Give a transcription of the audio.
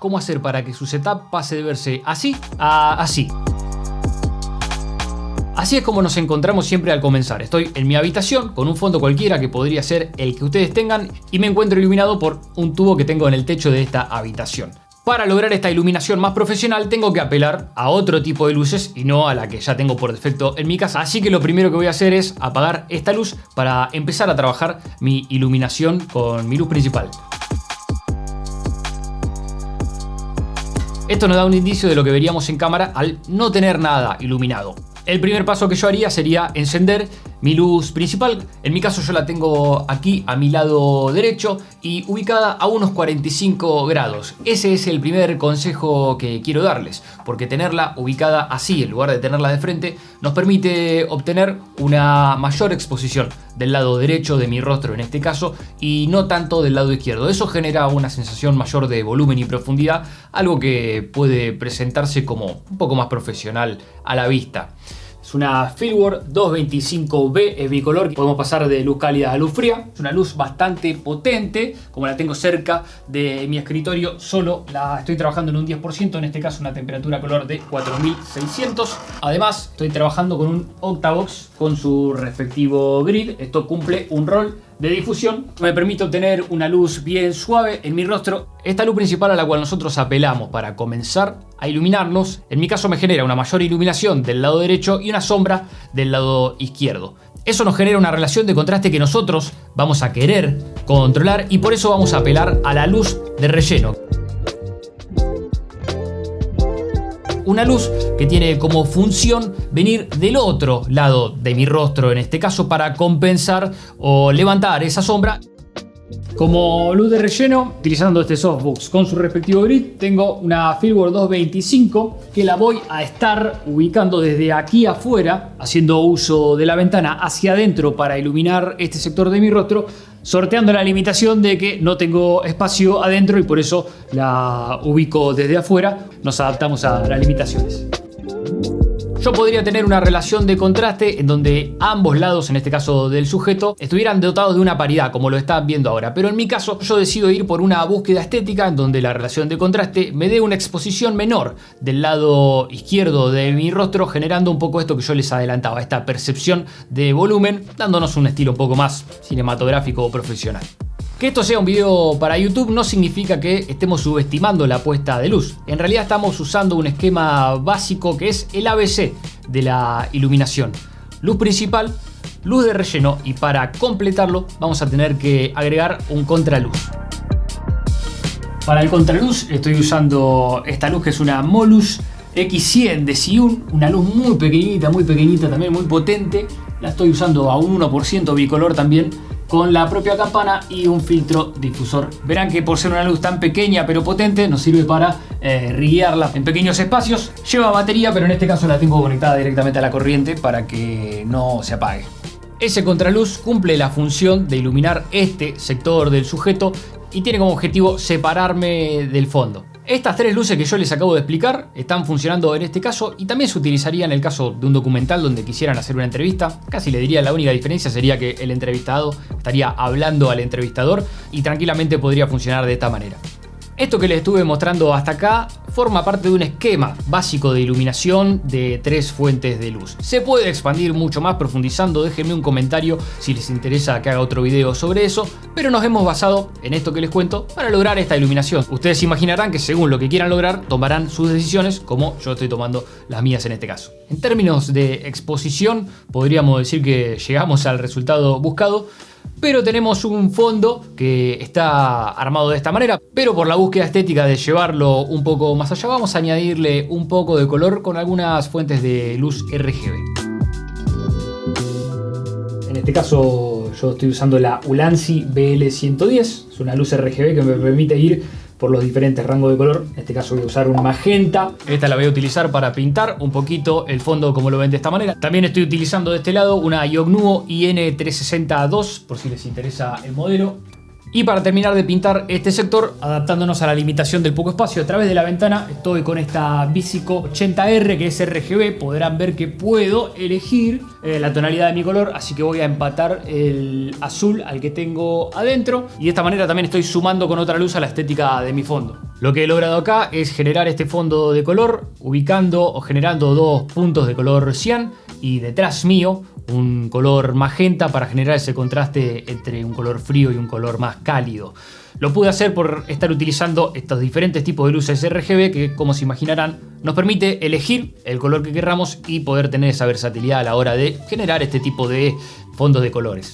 cómo hacer para que su setup pase de verse así a así. Así es como nos encontramos siempre al comenzar. Estoy en mi habitación con un fondo cualquiera que podría ser el que ustedes tengan y me encuentro iluminado por un tubo que tengo en el techo de esta habitación. Para lograr esta iluminación más profesional tengo que apelar a otro tipo de luces y no a la que ya tengo por defecto en mi casa. Así que lo primero que voy a hacer es apagar esta luz para empezar a trabajar mi iluminación con mi luz principal. Esto nos da un indicio de lo que veríamos en cámara al no tener nada iluminado. El primer paso que yo haría sería encender mi luz principal. En mi caso yo la tengo aquí a mi lado derecho y ubicada a unos 45 grados. Ese es el primer consejo que quiero darles, porque tenerla ubicada así en lugar de tenerla de frente nos permite obtener una mayor exposición del lado derecho de mi rostro en este caso y no tanto del lado izquierdo. Eso genera una sensación mayor de volumen y profundidad, algo que puede presentarse como un poco más profesional a la vista. Es una Feelworld 225B, es bicolor, podemos pasar de luz cálida a luz fría. Es una luz bastante potente, como la tengo cerca de mi escritorio, solo la estoy trabajando en un 10%, en este caso una temperatura color de 4600. Además, estoy trabajando con un Octavox con su respectivo grid. Esto cumple un rol de difusión, me permite obtener una luz bien suave en mi rostro. Esta luz principal a la cual nosotros apelamos para comenzar a iluminarnos, en mi caso me genera una mayor iluminación del lado derecho y una sombra del lado izquierdo. Eso nos genera una relación de contraste que nosotros vamos a querer controlar y por eso vamos a apelar a la luz de relleno. Una luz que tiene como función venir del otro lado de mi rostro, en este caso para compensar o levantar esa sombra. Como luz de relleno, utilizando este softbox con su respectivo grid, tengo una Feelworld 225 que la voy a estar ubicando desde aquí afuera, haciendo uso de la ventana hacia adentro para iluminar este sector de mi rostro, sorteando la limitación de que no tengo espacio adentro y por eso la ubico desde afuera. Nos adaptamos a las limitaciones. Yo podría tener una relación de contraste en donde ambos lados, en este caso del sujeto, estuvieran dotados de una paridad, como lo están viendo ahora. Pero en mi caso, yo decido ir por una búsqueda estética en donde la relación de contraste me dé una exposición menor del lado izquierdo de mi rostro, generando un poco esto que yo les adelantaba, esta percepción de volumen, dándonos un estilo un poco más cinematográfico o profesional. Que esto sea un video para YouTube no significa que estemos subestimando la puesta de luz. En realidad estamos usando un esquema básico que es el ABC de la iluminación. Luz principal, luz de relleno y para completarlo vamos a tener que agregar un contraluz. Para el contraluz estoy usando esta luz que es una Molus X100 de Zhiyun, una luz muy pequeñita, también muy potente. La estoy usando a un 1% bicolor también, con la propia campana y un filtro difusor. Verán que por ser una luz tan pequeña pero potente nos sirve para riguearla en pequeños espacios. Lleva batería, pero en este caso la tengo conectada directamente a la corriente para que no se apague. Ese contraluz cumple la función de iluminar este sector del sujeto y tiene como objetivo separarme del fondo. Estas tres luces que yo les acabo de explicar están funcionando en este caso y también se utilizaría en el caso de un documental donde quisieran hacer una entrevista. Casi le diría la única diferencia sería que el entrevistado estaría hablando al entrevistador y tranquilamente podría funcionar de esta manera. Esto que les estuve mostrando hasta acá forma parte de un esquema básico de iluminación de tres fuentes de luz. Se puede expandir mucho más profundizando, déjenme un comentario si les interesa que haga otro video sobre eso, pero nos hemos basado en esto que les cuento para lograr esta iluminación. Ustedes imaginarán que según lo que quieran lograr tomarán sus decisiones como yo estoy tomando las mías en este caso. En términos de exposición podríamos decir que llegamos al resultado buscado, pero tenemos un fondo que está armado de esta manera, pero por la búsqueda estética de llevarlo un poco más allá vamos a añadirle un poco de color con algunas fuentes de luz RGB. En este caso yo estoy usando la Ulanzi BL110, es una luz RGB que me permite ir por los diferentes rangos de color. En este caso voy a usar un magenta. Esta la voy a utilizar para pintar un poquito el fondo como lo ven de esta manera. También estoy utilizando de este lado una Yongnuo IN360-2 por si les interesa el modelo. Y para terminar de pintar este sector, adaptándonos a la limitación del poco espacio a través de la ventana, estoy con esta Vesico 80R que es RGB. Podrán ver que puedo elegir la tonalidad de mi color, así que voy a empatar el azul al que tengo adentro. Y de esta manera también estoy sumando con otra luz a la estética de mi fondo. Lo que he logrado acá es generar este fondo de color, ubicando o generando dos puntos de color cian y detrás mío un color magenta para generar ese contraste entre un color frío y un color más cálido. Lo pude hacer por estar utilizando estos diferentes tipos de luces RGB que, como se imaginarán, nos permite elegir el color que querramos y poder tener esa versatilidad a la hora de generar este tipo de fondos de colores.